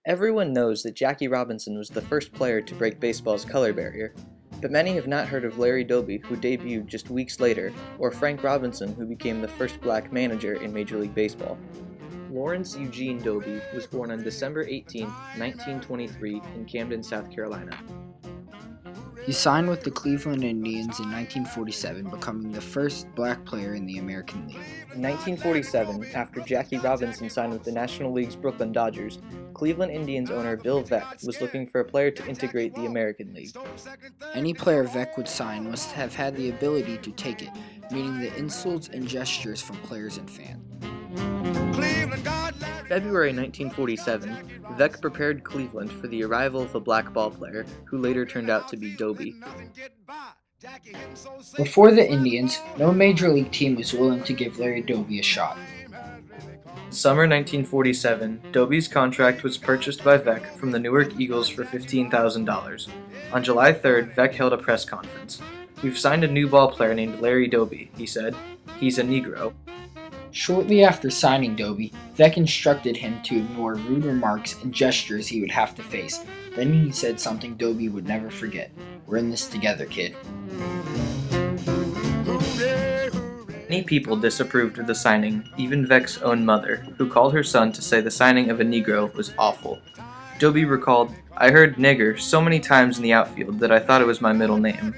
Everyone knows that Jackie Robinson was the first player to break baseball's color barrier, but many have not heard of Larry Doby, who debuted just weeks later, or Frank Robinson, who became the first black manager in Major League Baseball. Lawrence Eugene Doby was born on December 18, 1923, in Camden, South Carolina. He signed with the Cleveland Indians in 1947, becoming the first black player in the American League. In 1947, after Jackie Robinson signed with the National League's Brooklyn Dodgers, Cleveland Indians owner Bill Veeck was looking for a player to integrate the American League. Any player Veeck would sign must have had the ability to take it, meaning the insults and gestures from players and fans. February 1947, Veeck prepared Cleveland for the arrival of a black ball player, who later turned out to be Doby. Before the Indians, no Major League team was willing to give Larry Doby a shot. Summer 1947, Doby's contract was purchased by Veeck from the Newark Eagles for $15,000. On July 3rd, Veeck held a press conference. "We've signed a new ball player named Larry Doby," he said. "He's a Negro." Shortly after signing Doby, Veeck instructed him to ignore rude remarks and gestures he would have to face. Then he said something Doby would never forget. "We're in this together, kid." Many people disapproved of the signing, even Veeck's own mother, who called her son to say the signing of a Negro was awful. Doby recalled, "I heard nigger so many times in the outfield that I thought it was my middle name."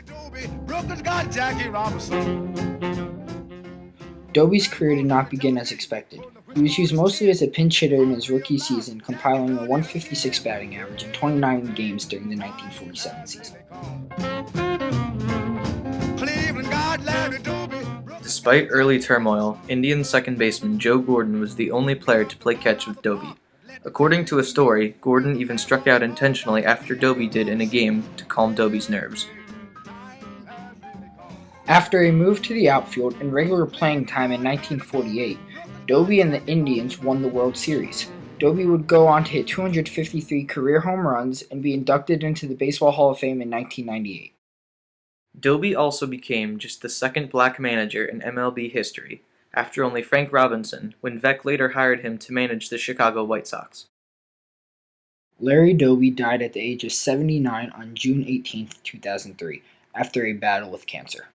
Doby's career did not begin as expected. He was used mostly as a pinch hitter in his rookie season, compiling a .156 batting average in 29 games during the 1947 season. Despite early turmoil, Indians second baseman Joe Gordon was the only player to play catch with Doby. According to a story, Gordon even struck out intentionally after Doby did in a game to calm Doby's nerves. After a move to the outfield and regular playing time in 1948, Doby and the Indians won the World Series. Doby would go on to hit 253 career home runs and be inducted into the Baseball Hall of Fame in 1998. Doby also became just the second black manager in MLB history, after only Frank Robinson, when Veeck later hired him to manage the Chicago White Sox. Larry Doby died at the age of 79 on June 18, 2003, after a battle with cancer.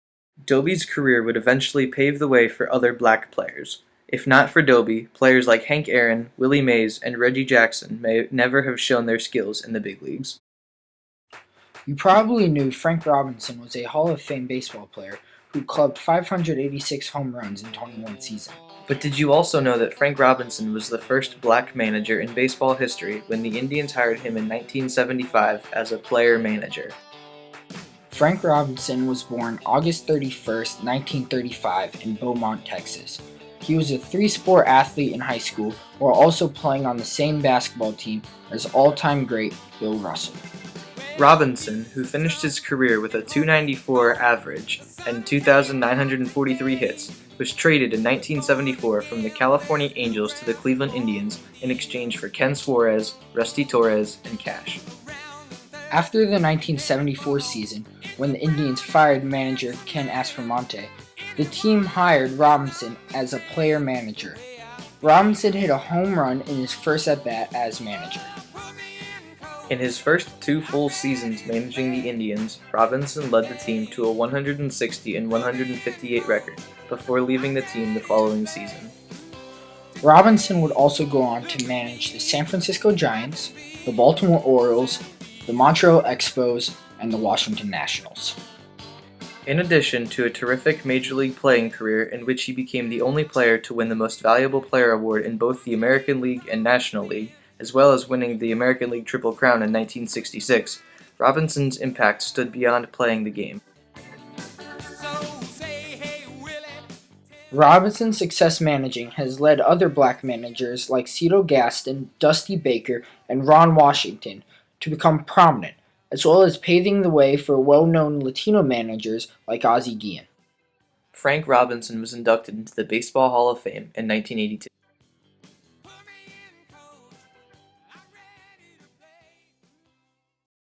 Doby's career would eventually pave the way for other black players. If not for Doby, players like Hank Aaron, Willie Mays, and Reggie Jackson may never have shown their skills in the big leagues. You probably knew Frank Robinson was a Hall of Fame baseball player who clubbed 586 home runs in 21 seasons. But did you also know that Frank Robinson was the first black manager in baseball history when the Indians hired him in 1975 as a player manager? Frank Robinson was born August 31, 1935 in Beaumont, Texas. He was a three-sport athlete in high school while also playing on the same basketball team as all-time great Bill Russell. Robinson, who finished his career with a .294 average and 2,943 hits, was traded in 1974 from the California Angels to the Cleveland Indians in exchange for Ken Suarez, Rusty Torres, and cash. After the 1974 season, when the Indians fired manager Ken Aspromonte, the team hired Robinson as a player manager. Robinson hit a home run in his first at-bat as manager. In his first two full seasons managing the Indians, Robinson led the team to a 160 and 158 record before leaving the team the following season. Robinson would also go on to manage the San Francisco Giants, the Baltimore Orioles, the Montreal Expos, and the Washington Nationals. In addition to a terrific Major League playing career in which he became the only player to win the Most Valuable Player award in both the American League and National League, as well as winning the American League Triple Crown in 1966, Robinson's impact stood beyond playing the game. Robinson's success managing has led other black managers like Cito Gaston, Dusty Baker, and Ron Washington to become prominent, as well as paving the way for well-known Latino managers like Ozzie Guillen. Frank Robinson was inducted into the Baseball Hall of Fame in 1982.